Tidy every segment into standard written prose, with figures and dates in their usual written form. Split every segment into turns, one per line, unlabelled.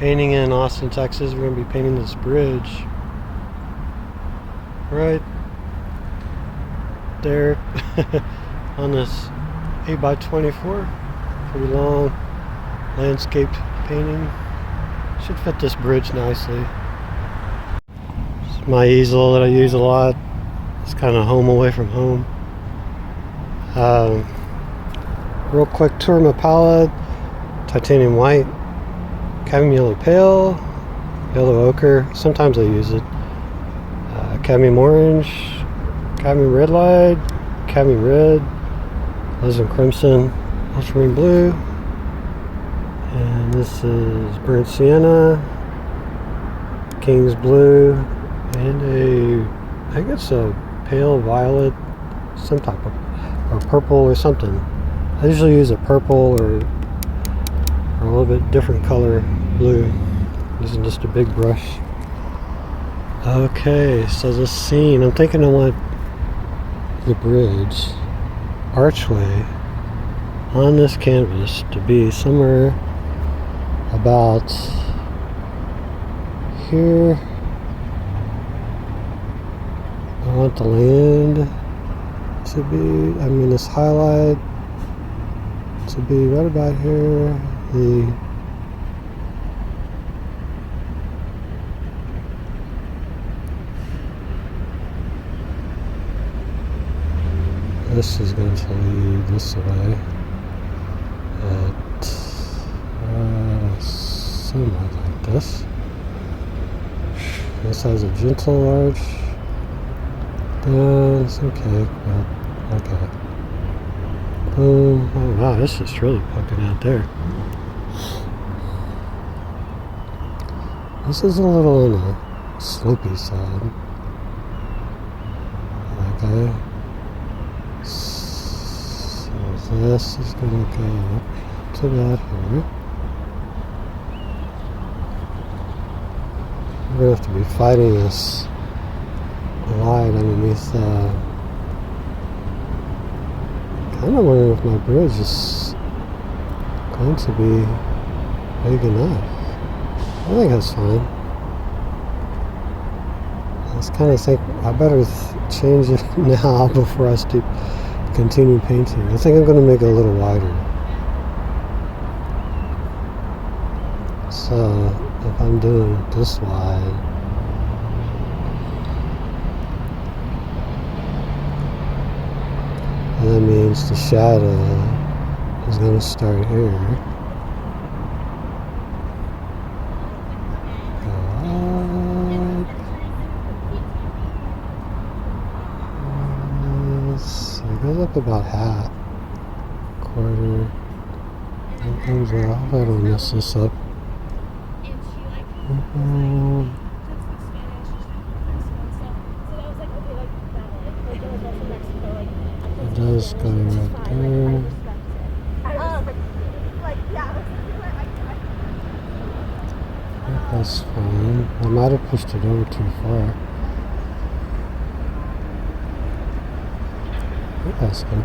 painting in Austin, Texas. We're going to be painting this bridge right there on this 8x24. Pretty long landscaped painting. Should fit this bridge nicely. It's my easel that I use a lot. It's kind of home away from home. Real quick tour of my palette. Titanium white, cadmium yellow pale, yellow ochre. Sometimes I use it. Cadmium orange, cadmium red light, cadmium red, alizarin crimson, ultramarine blue, and this is burnt sienna, king's blue, and I think it's a pale violet, some type of, or purple or something. I usually use a purple or a little bit different color blue, using just a big brush. Okay, so this scene, I'm thinking I want the bridge archway on this canvas to be somewhere about here. I want the land to be, this highlight to be right about here. This is going to lead this way at somewhat like this. This has a gentle arch down, some cake, but okay. Boom. Oh wow, this is really poking out there. This is a little on the slopey side. Okay. So this is going to go up to that here. We're going to have to be fighting this light underneath. Kind of wondering if my bridge is going to be big enough. I think that's fine. I just kind of think I better change it now before I continue painting. I think I'm going to make it a little wider. So if I'm doing it this wide, that means the shadow is going to start here. Go up. It goes up about half, quarter. And comes out. I hope I don't mess this up. It does go right there. That's fine. I might have pushed it over too far. That's good.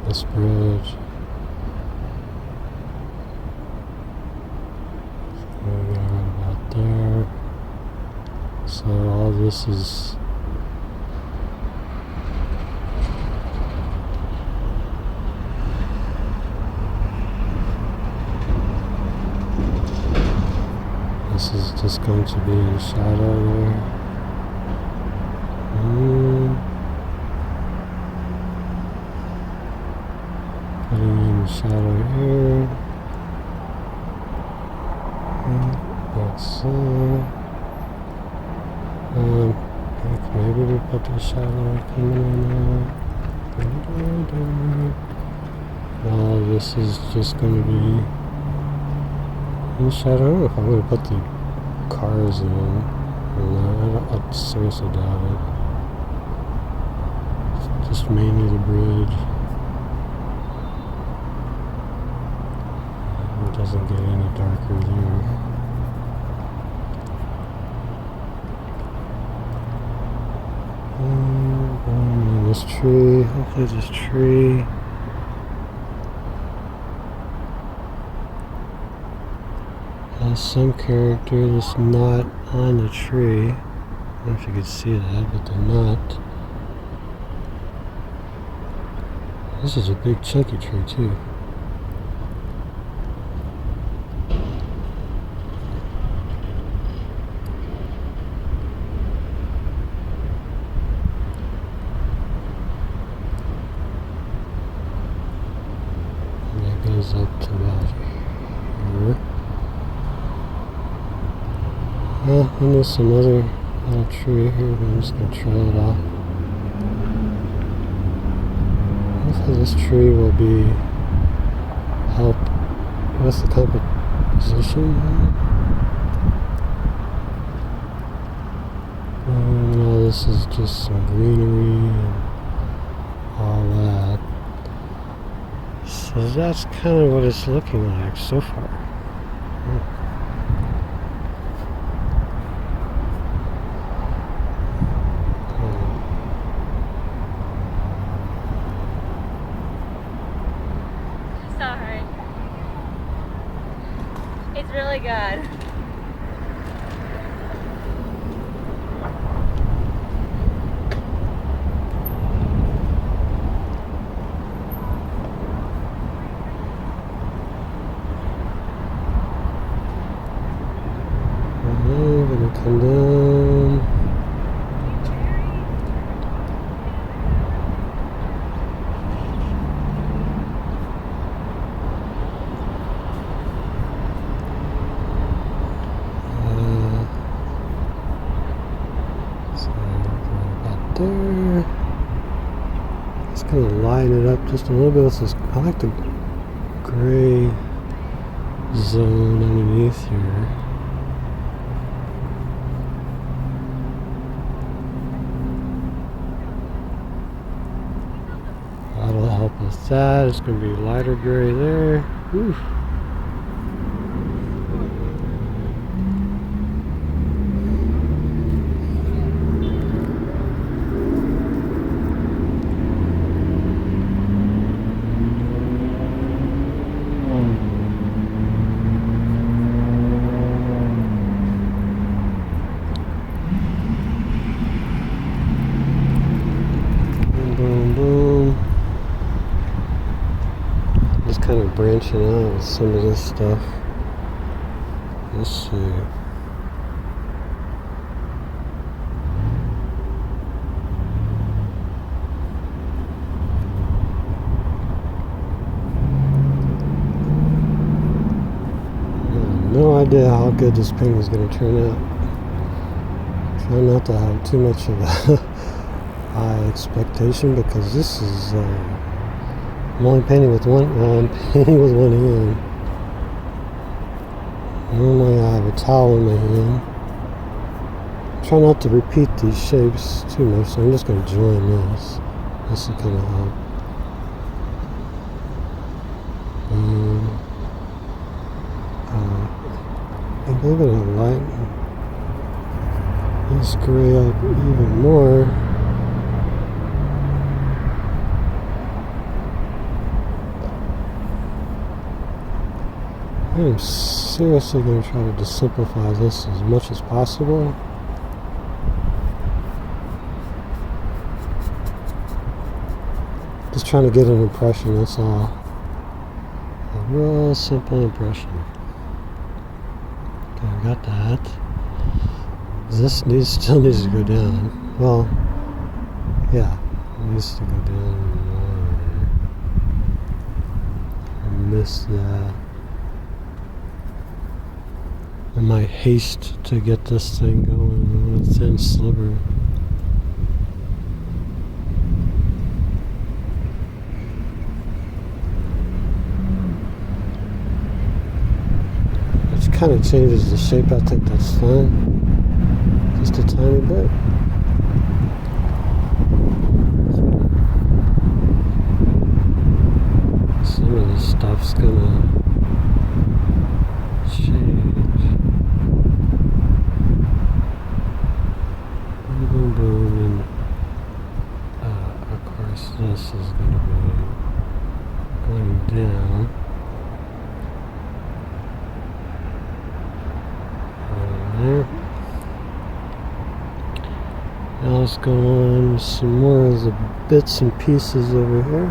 This bridge. Right about there. So all this is just going to be in shadow there. Putting in the shadow here. Like so. Maybe we put the shadow coming in there. All this is just going to be in shadow. I don't know if I'm going to put the cars in. I seriously doubt it. Just mainly the bridge. It doesn't get any darker there. this tree. Hopefully this tree has some character that's not on the tree. I don't know if you can see that, but they're not. This is a big chunky tree too. And it goes up to about here. And there's some other little tree here, but I'm just going to trail it off. Hopefully this tree will help with the composition. And all this is just some greenery and all that. So that's kind of what it's looking like so far.
Sorry. It's really good.
I'm gonna come down. There. Just gonna line it up just a little bit with this. I like the gray zone underneath here. That'll help with that. It's gonna be lighter gray there. Whew. Boom, boom. Just kind of branching out with some of this stuff. Let's see. No idea how good this painting is going to turn out. Try not to have too much of a high expectation because this is I'm only painting with one. I'm painting with one hand. Normally I have a towel in my hand. Try not to repeat these shapes too much, so I'm just going to join this. This will kind of help. I'm going to lighten this gray up even more. I'm seriously going to try to just simplify this as much as possible. Just trying to get an impression, that's all. A real simple impression. Okay, I got that. This still needs to go down. Well, yeah, it needs to go down more. I missed that. And my haste to get this thing going on a thin sliver. It kind of changes the shape. I think that's fine. Just a tiny bit. Some of this stuff's gonna change. Boom, boom, and this is going to be going down. There. Now let's go on some more of the bits and pieces over here.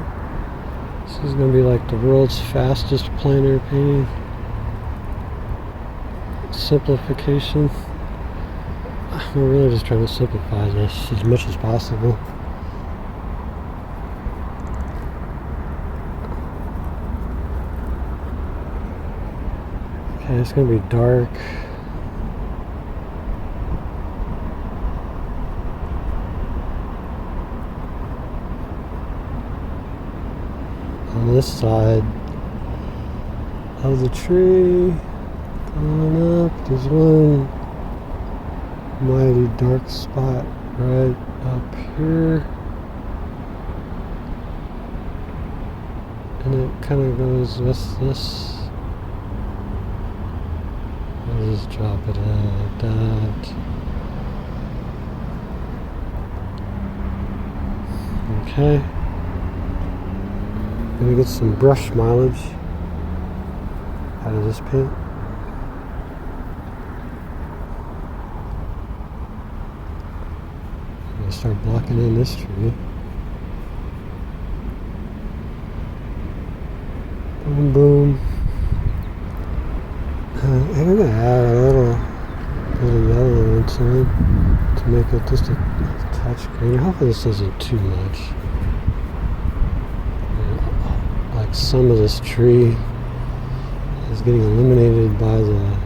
This is going to be like the world's fastest plein air painting. Simplification. We're really just trying to simplify this as much as possible. Okay, it's going to be dark. On this side of the tree, going up, there's one mighty dark spot right up here, and it kind of goes with this. I'll just drop it in like that. Okay. Gonna get some brush mileage out of this paint. I'm gonna start blocking in this tree. Boom, boom. I'm gonna add a little yellow into it to make it just a touch green. Hopefully this isn't too much. Like some of this tree is getting eliminated by the,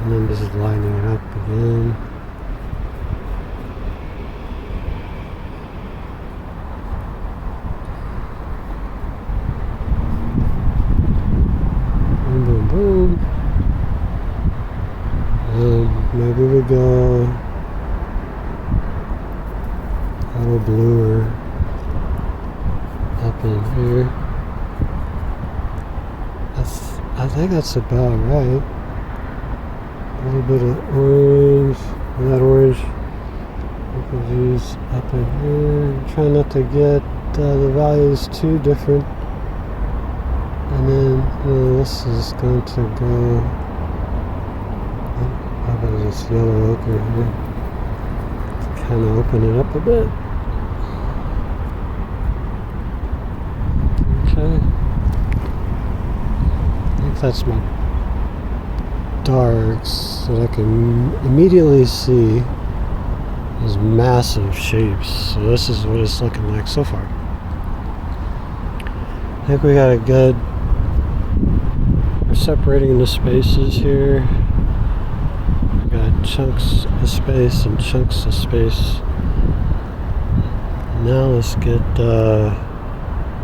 and then just lining it up again. Boom, boom, boom. Maybe we go a little bluer up in here. I think that's about right. A little bit of orange, that orange we could use up in here. Try not to get the values too different. And then this is going to go, how about this yellow ochre here? Kind of open it up a bit. Okay. I think that's my darks that I can immediately see those massive shapes. So this is what it's looking like so far. I think we got a good, we're separating the spaces here. Got chunks of space and chunks of space. Now let's get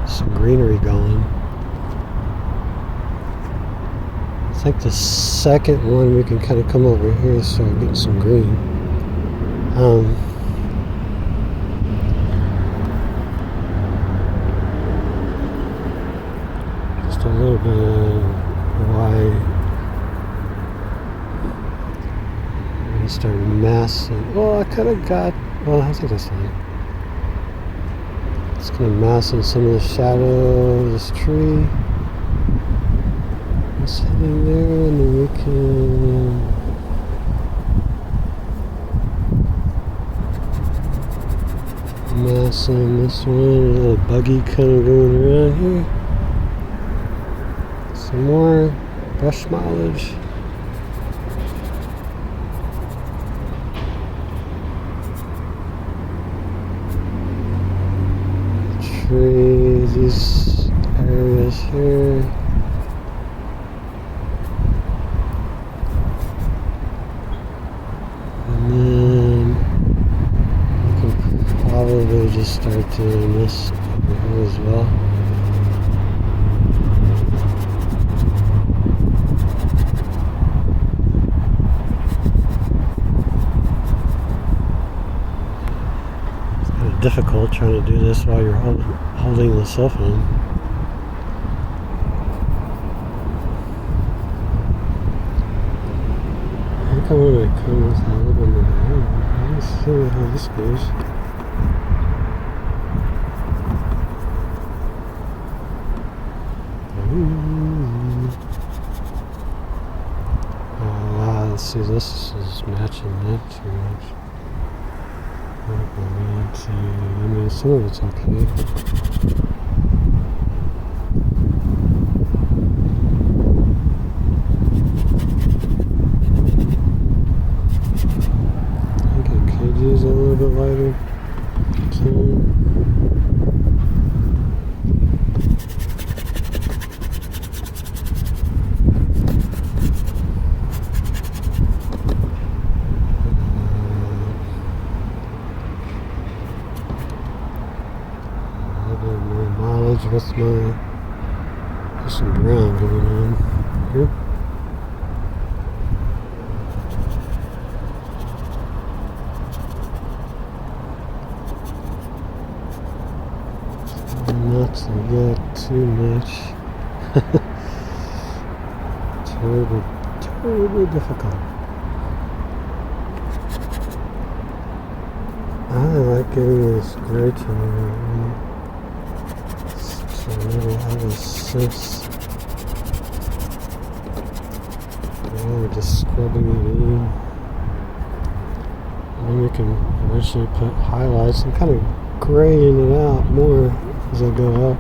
some greenery going. I think the second one we can kind of come over here and start getting some green. Just a little bit of white. Start massing. Well, I could have got. Well, I think that's fine. It's gonna mass in some of the shadow of this tree. It's hitting there, and then we can mass in this one. A little buggy kind of going around here. Some more brush mileage. These areas here. And then we can probably just start doing this over here as well. Difficult trying to do this while you're holding the cell phone. I think I want to come with a little bit more. Let's see how this goes. Let's see, this is matching that too much. I mean, some of it's okay. Use a little bit lighter. A little bit more mileage with some ground going on here. Not to get too much. terribly difficult. I like getting this gray tone to really have a sense. We're just scrubbing it in. And then we can eventually put highlights and kind of graying it out more as I go up.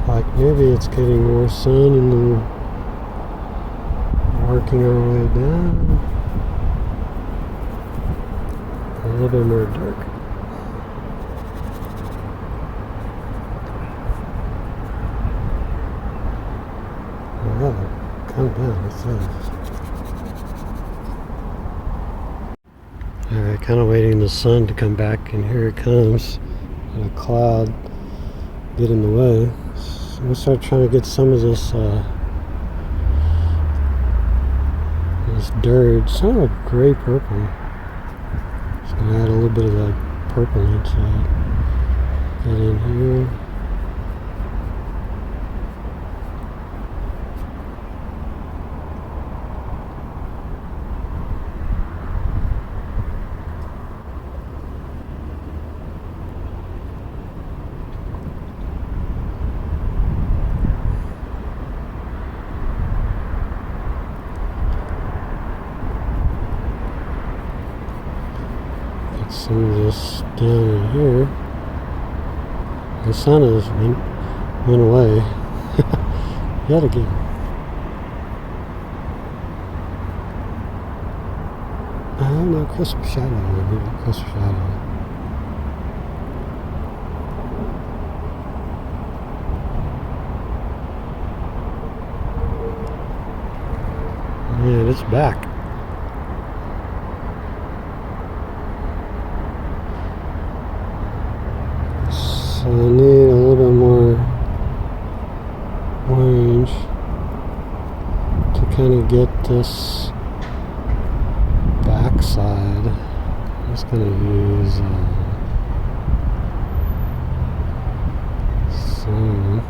Like maybe it's getting more sun and then working our way down. A little bit more dark. Well, come down, it's Alright, kind of waiting the sun to come back, and here it comes. And a cloud get in the way. So we'll start trying to get some of this dirt. It's kind of a gray purple. Just gonna add a little bit of that purple into it. Get in here. Some of this down in here. The sun has went away yet again. No crisp shadow. I need a crisp shadow. Man, it's back. So I need a little bit more orange to kind of get this backside. I'm just going to use some.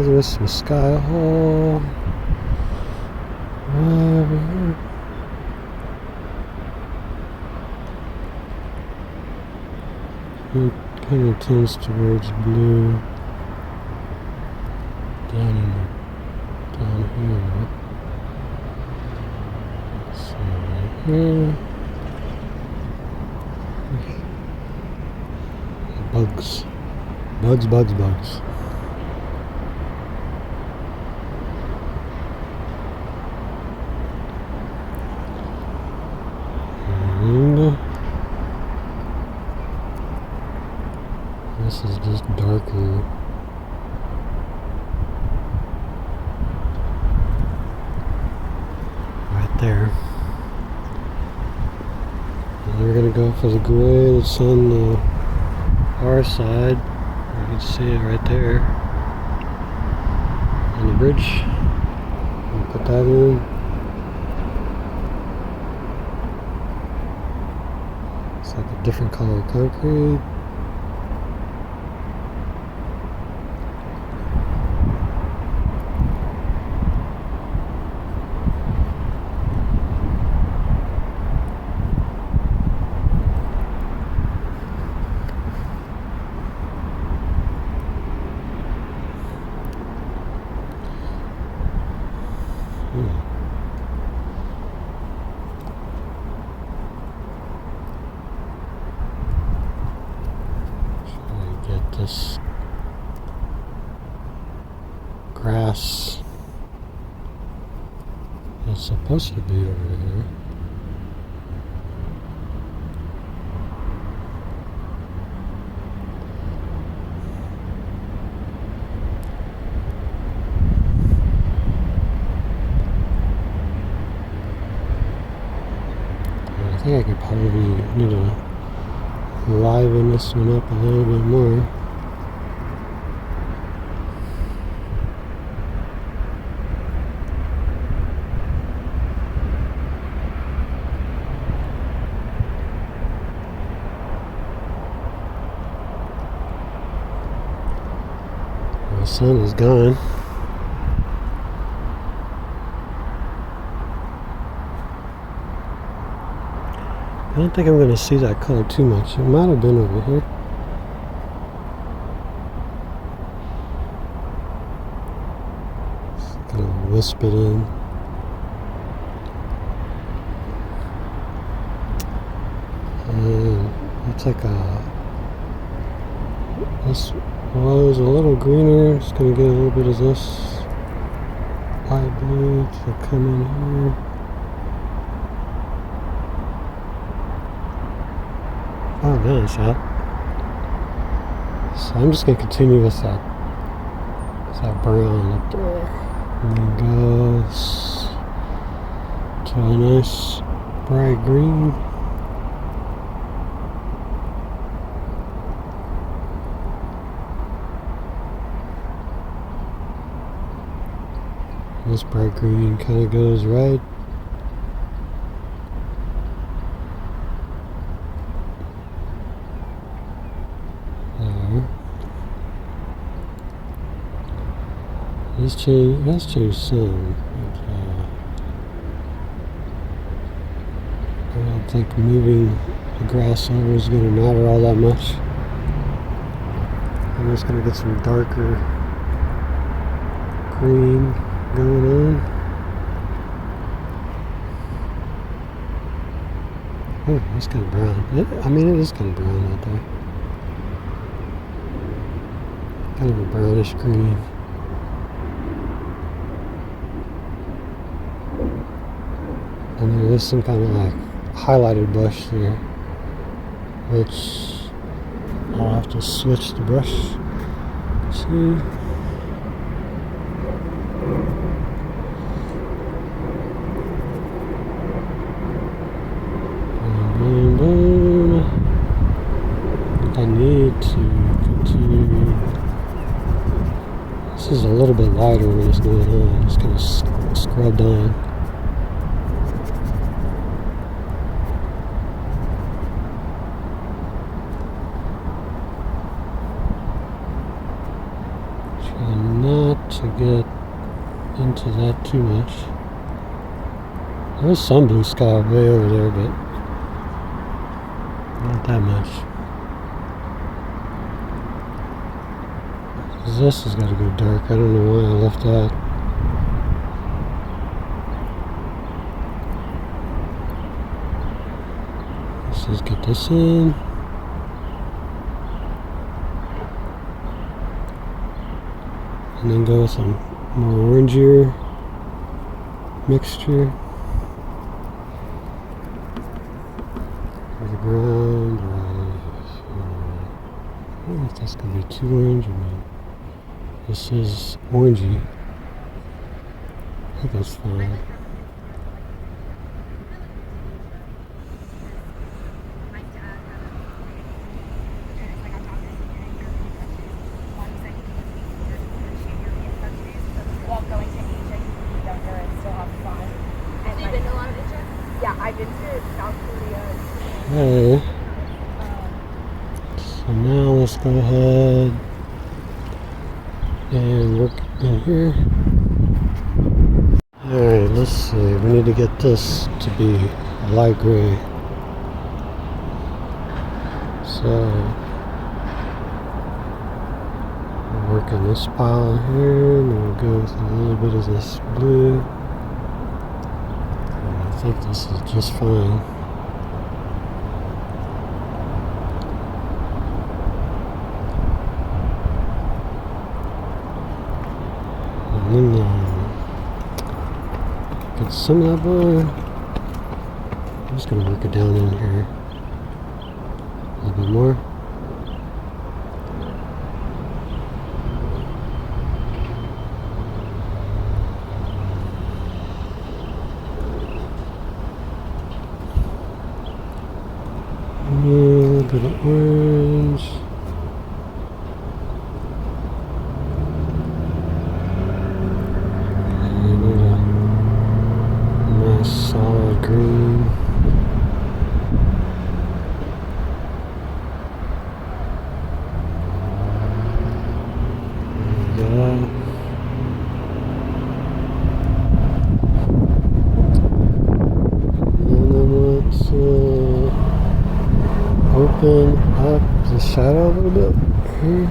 There's some sky hole over here. It kind of tends towards blue down here. Let's see right here. Bugs. And this is just darker. there. And we're going to go for the gray that's on the far side. You can see it right there on the bridge. We'll put that in. It's like a different color concrete. Get this grass that's supposed to be over here. I think I could probably need to liven this one up a little bit more. The sun is gone. I don't think I'm going to see that color too much. It might have been over here. Just kind of wisp it in. And it's like this was a little greener. Just going to get a little bit of this light blue to come in here. Oh, nice, huh? So I'm just going to continue with that brown up there. And then goes to a nice bright green. This bright green kind of goes right there. That's changed some. I don't think moving the grass over is going to matter all that much. I'm just going to get some darker green going on. Oh, that's kind of brown. I mean, it is kind of brown out there. Kind of a brownish green. And there is some kind of like highlighted brush there, which I'll have to switch the brush to. I need to continue. This is a little bit lighter when it's going on. It's kind of scrubbed on. Try not to get into that too much. There's some blue sky way over there, but not that much. This has got to go dark. I don't know why I left that. Let's just get this in. And then go with some more orangier mixture. For the ground. I don't know if that's going to be too orange or not. This is orangey. I think that's fine.
love going to Asia. You can be younger and still have fun. And
So you've been to a lot of Asia?
Yeah, I've been to South Korea.
Okay. So now let's go ahead and work in here. Alright, let's see. We need to get this to be a light gray. So we'll work on this pile here, and we'll go with a little bit of this blue. And I think this is just fine. And then get some of that blue. I'm just going to work it down in here a little bit more. A little bit of orange. Solid green. There we go. And then let's open up the shadow a little bit here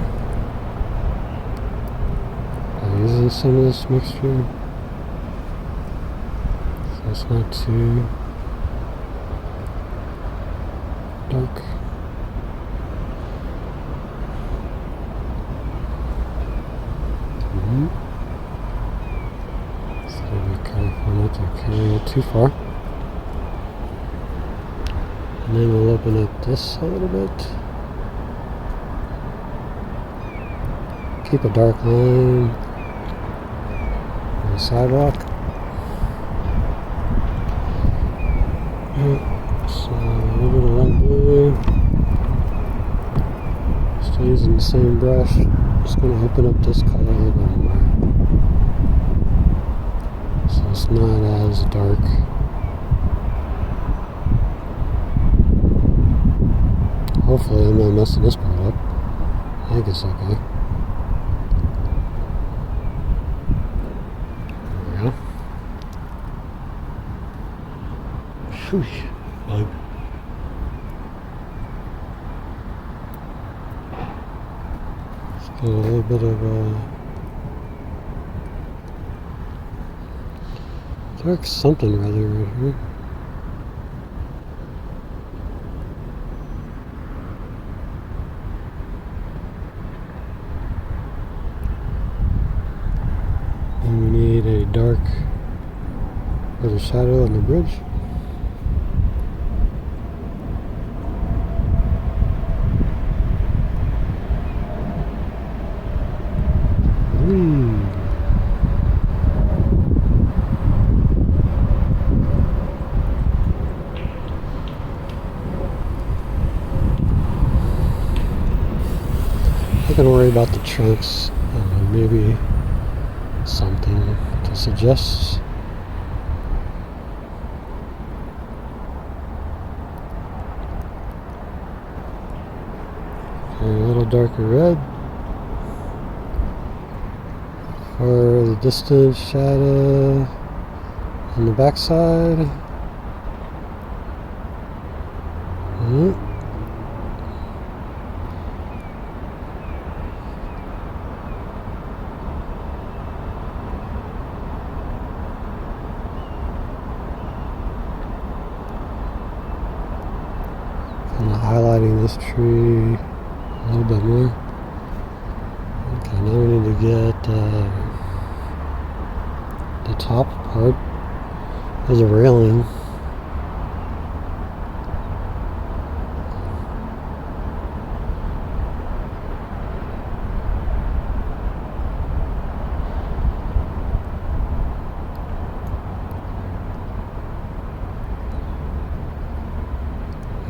by using some of this mixture. It's not too dark. So be careful not to carry it too far. And then we'll open up this a little bit. Keep a dark line on the sidewalk. So a little bit of light blue. Still using the same brush. Just going to open up this color a little bit more. So it's not as dark. Hopefully I'm not messing this part up. I think it's okay. There we go. Whoosh, bug. Let's get a little bit of dark something rather right here. And we need a dark little shadow on the bridge. I'm not gonna worry about the trunks. Maybe something to suggest. Okay, a little darker red for the distant shadow on the backside. Kind of highlighting this tree a little bit more. Okay, now we need to get the top part of the railing.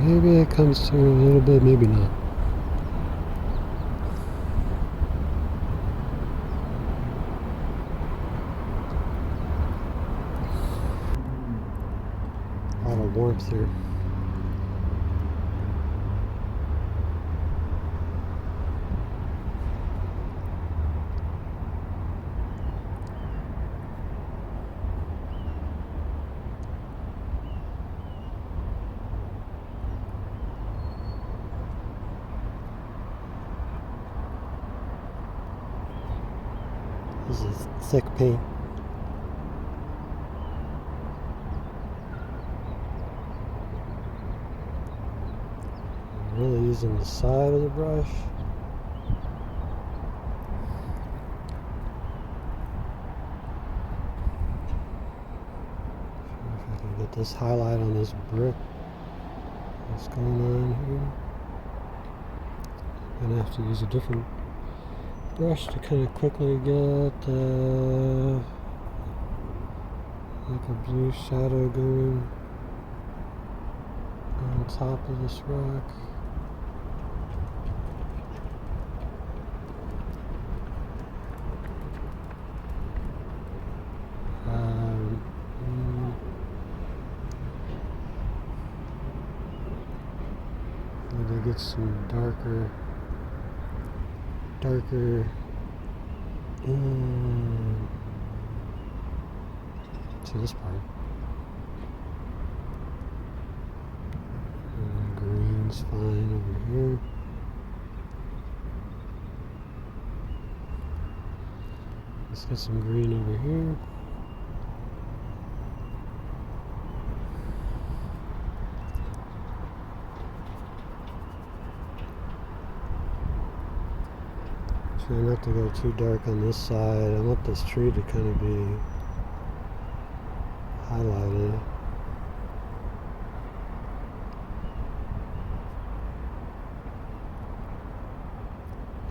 Maybe it comes through a little bit, maybe not. warmth here. This is thick paint. I'm really using the side of the brush. See if I can get this highlight on this brick. What's going on here? I'm gonna have to use a different brush to kind of quickly get like a blue shadow going on top of this rock. Maybe get some darker to this part. And green's fine over here. Let's get some green over here. Try not to go too dark on this side. I want this tree to kind of be highlighted.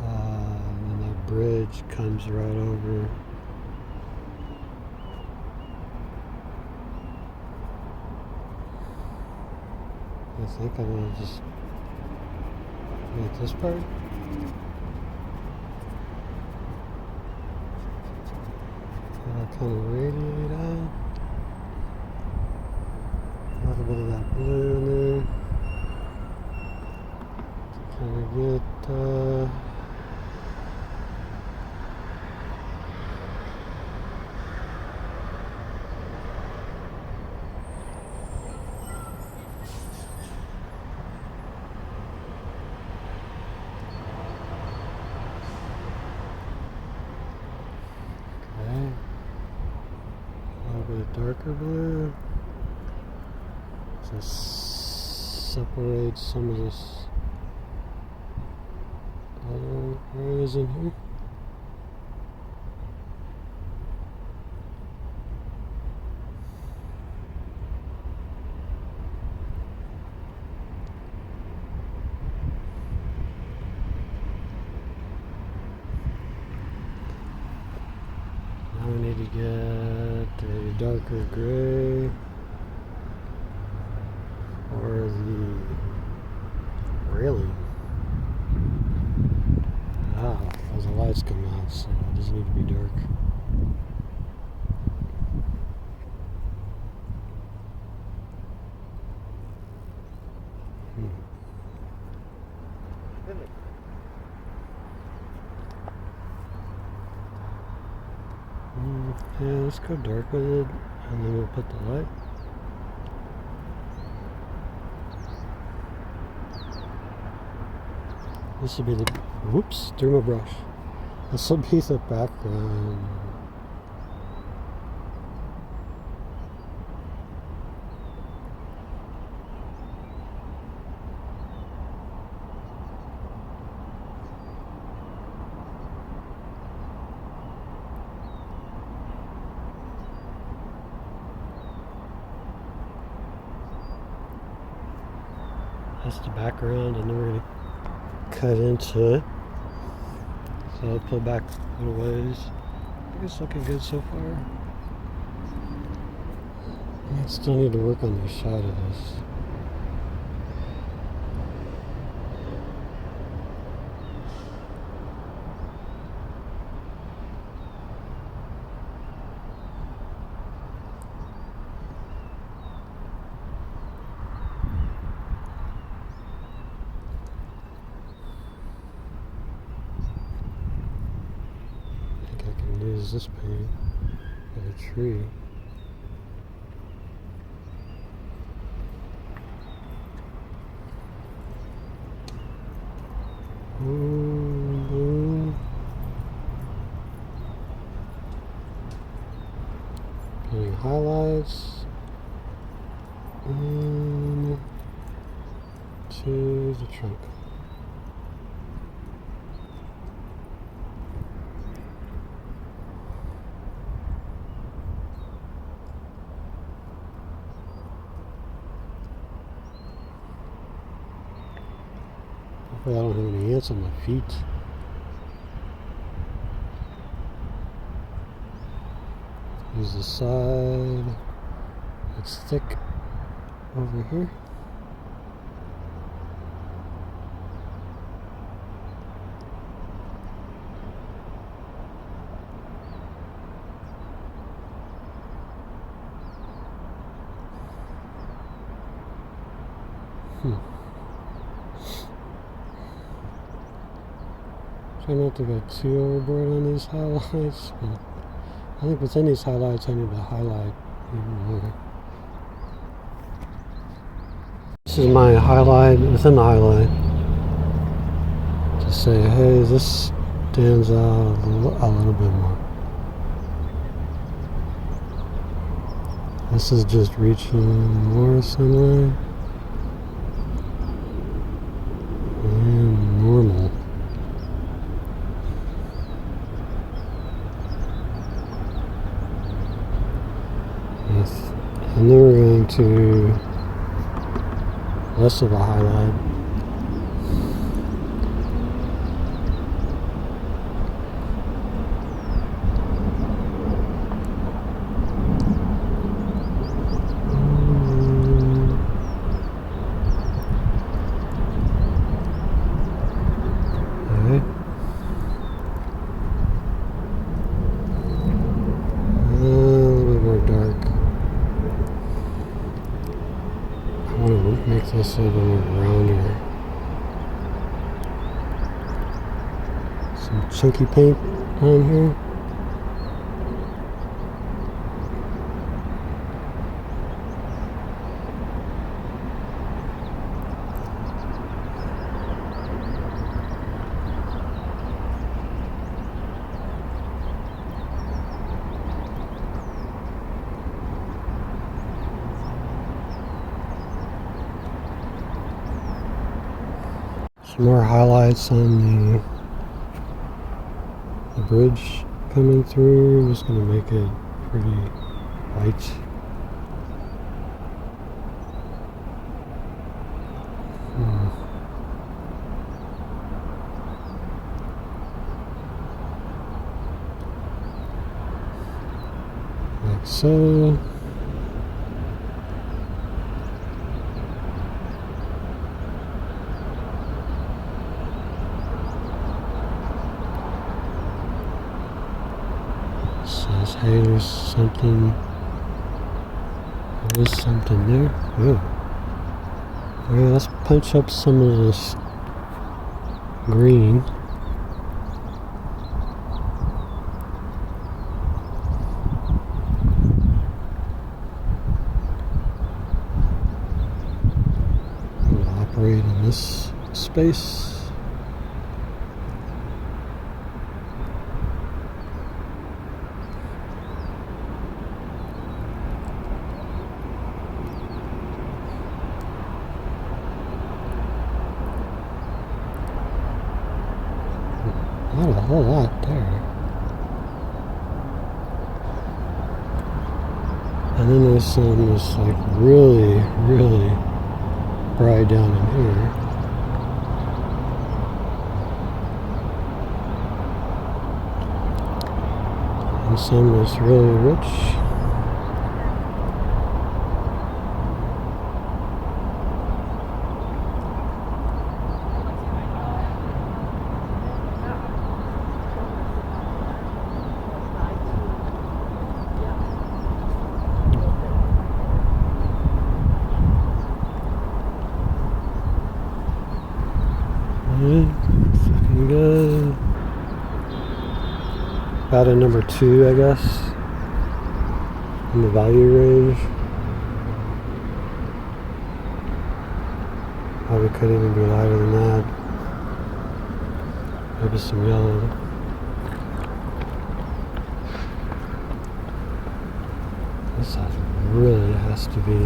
And then that bridge comes right over. I think I'm going to just make this part. Kind of radiate out. A little bit of that blue in there. To kind of get darker blue to separate some of this other areas in here. Now we need to get a darker gray or the railing. As the lights come out, so it doesn't need to be dark. Yeah, let's go dark with it, and then we'll put the light. This will be the, whoops, threw my brush. This will be the background. That's the background, and then we're going to cut into it. So I'll pull back a little ways. I think it's looking good so far. I still need to work on the shadows. tree. Getting highlights and to the trunk. Hopefully I don't have any ants on my feet. Here's the side. It's thick over here. Try not to go too overboard on these highlights, but I think within these highlights I need to highlight even more. This is my highlight within the highlight to say, hey, this stands out a little bit more. This is just reaching more sunlight and normal. And then we're going to less of a highlight. Alright. A little bit more dark. I want to make this a little more rounder. Some chunky paint on here. Some more highlights on the bridge coming through. I'm just going to make it pretty white. Like so. Says, hey, there's something. There's something there. Oh. Okay, let's punch up some of this green. We'll operate in this space. Not a whole lot there. And then there's some that's like really, really bright down in here. And some that's really rich. Looking good. About a number 2, I guess. in the value range. Probably could even be lighter than that. Maybe some yellow. This really has to be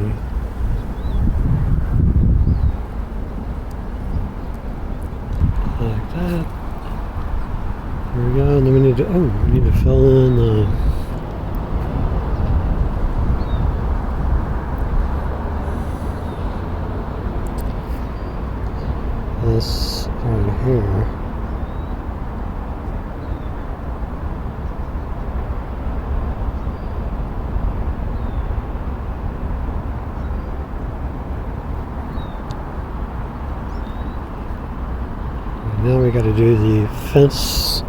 like that. There we go. And then we need to fill in this right here. And now we got to do the fence.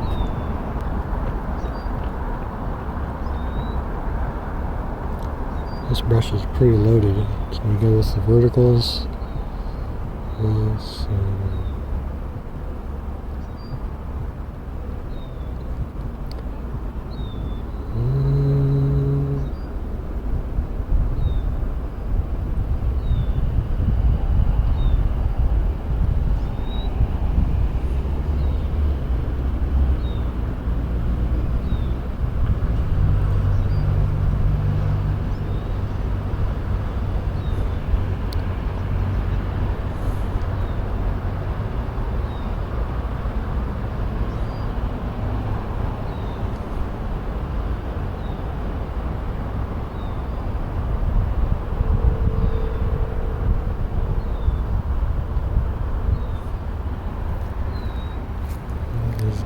This brush is pretty loaded, so we go with the verticals.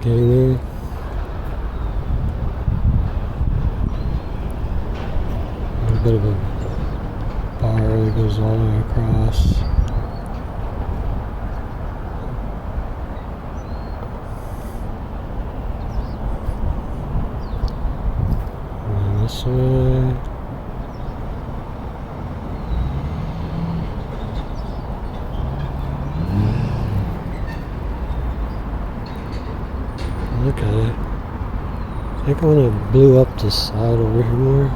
Getting there. A bit of a bar that goes all the way across. And this way. Look at it. I think I want to blue up the side over here more.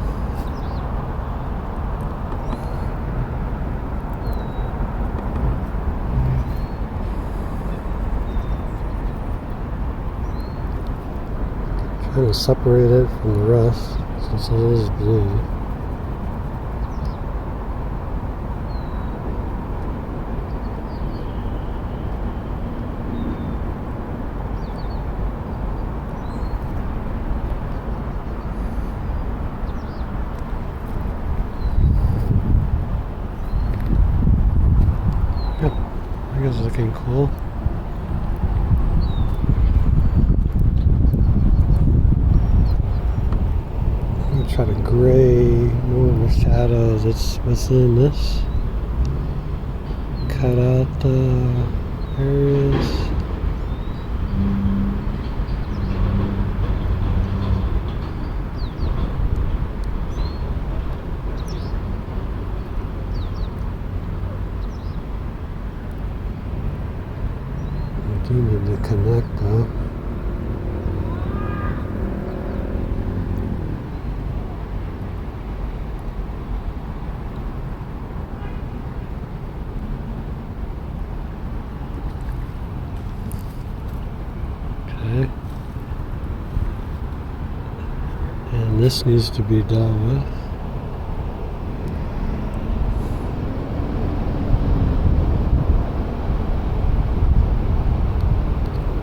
Kind of separate it from the rest since it is blue. I guess it's looking cool. I'm going to try to gray more of the shadow that's within this. Cut out the areas. Do need to connect though. Okay. And this needs to be dealt with.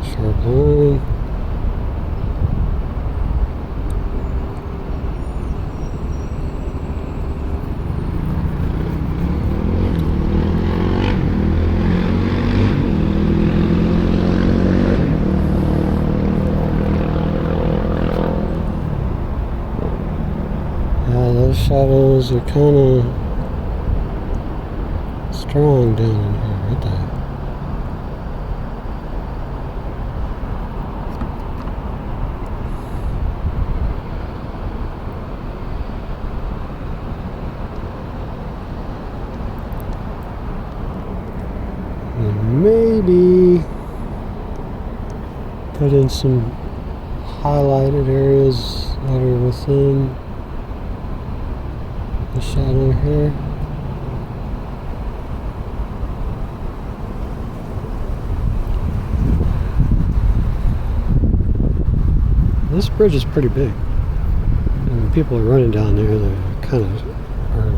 Sharp line. Yeah, those shadows are kind of strong down in here, aren't they? And maybe put in some highlighted areas that are within The shadow here. This bridge is pretty big. And when people are running down there, they kind of are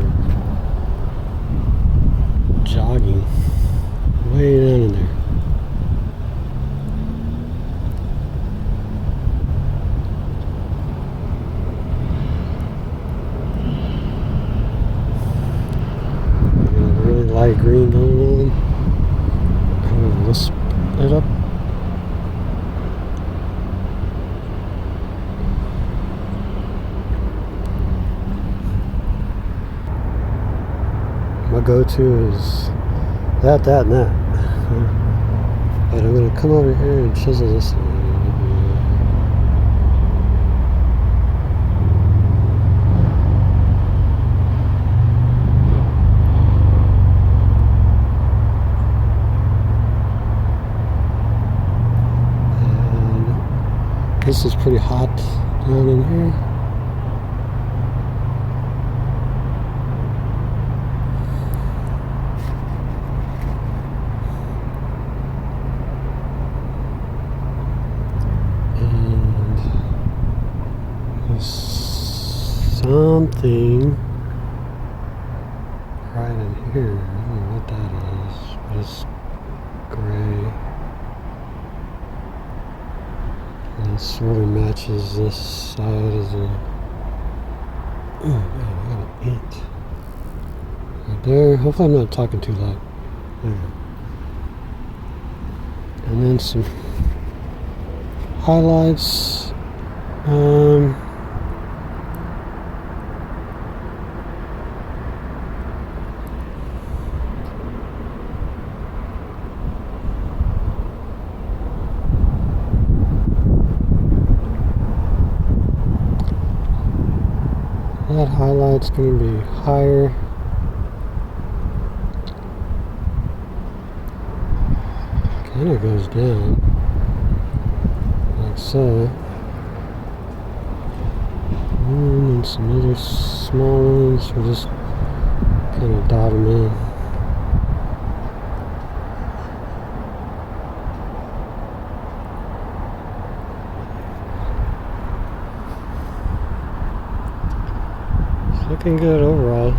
jogging way down in there. Really light green going on. Let's light up. My go-to is that, and that. But I'm going to come over here and chisel this a little bit. And this is pretty hot down in here. Something right in here. I don't know what that is, but it's gray. And it sort of matches this side as a. Oh man, I got an ant right there. Hopefully I'm not talking too loud. There. And then some highlights. That highlight's going to be higher. Kind of goes down like so. And some other small ones, we'll just kind of dot them in. Looking good overall.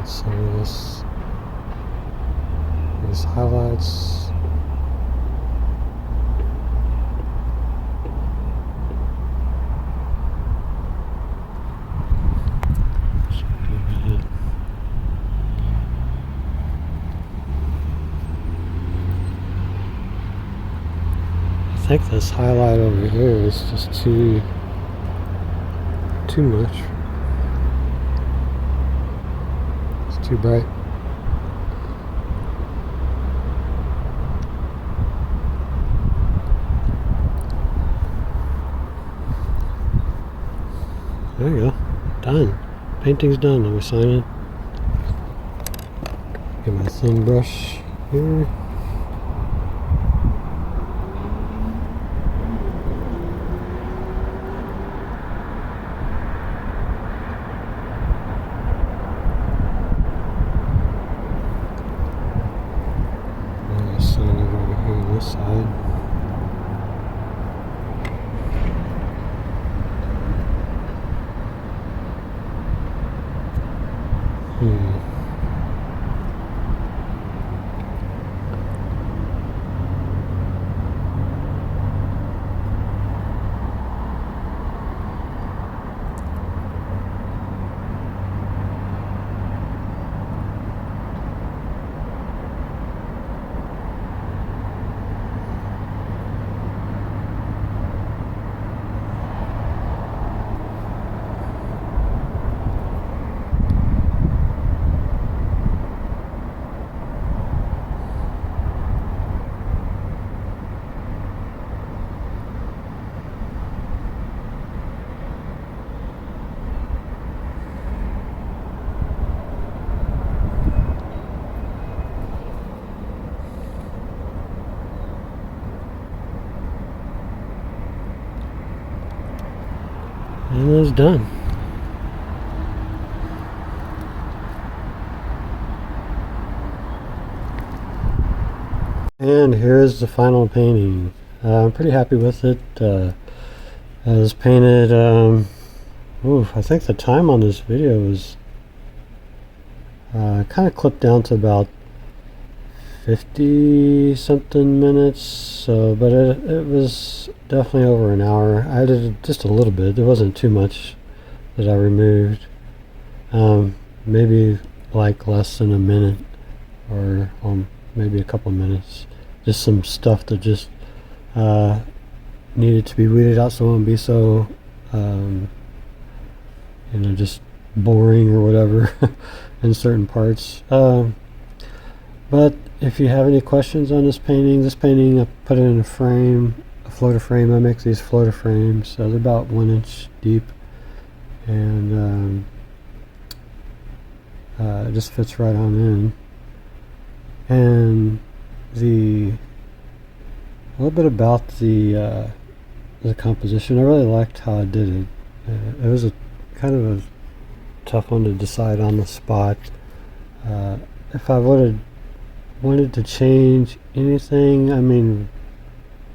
Some of these highlights. I think this highlight over here is just too much. Too bright. There you go. Done. Painting's done. Let me sign it. Get my thin brush here. This side. And it's done. And here's the final painting. I'm pretty happy with it. It was painted, I think the time on this video was kind of clipped down to about 50 something minutes, so but it was definitely over an hour. I did just a little bit. There wasn't too much that I removed. Maybe like less than a minute, or maybe a couple minutes. Just some stuff that just needed to be weeded out so it wouldn't be so just boring or whatever in certain parts. But if you have any questions on this painting, I put it in a frame, a floater frame. I make these floater frames, so they're about 1 inch deep, and it just fits right on in. And a little bit about the composition. I really liked how I did it. It was a kind of a tough one to decide on the spot. If I would have wanted to change anything, I mean,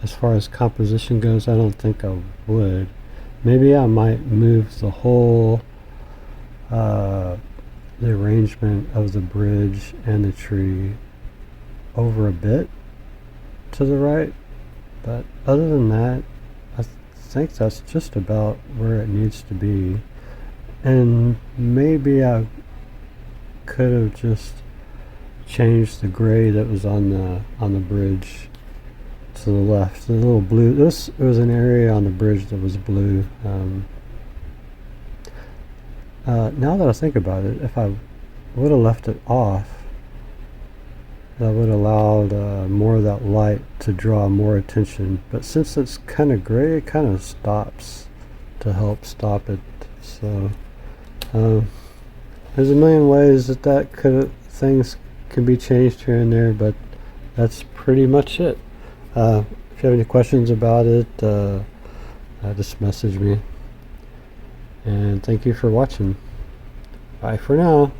as far as composition goes, I don't think I would. Maybe I might move the whole the arrangement of the bridge and the tree over a bit to the right, but other than that, I think that's just about where it needs to be. And maybe I could have just changed the gray that was on the bridge to the left. The little blue. It was an area on the bridge that was blue. Now that I think about it, if I would have left it off, that would have allowed more of that light to draw more attention. But since it's kind of gray, it kind of stops to help stop it. So there's a million ways that things can be changed here and there, but that's pretty much it. If you have any questions about it, just message me. And thank you for watching. Bye for now.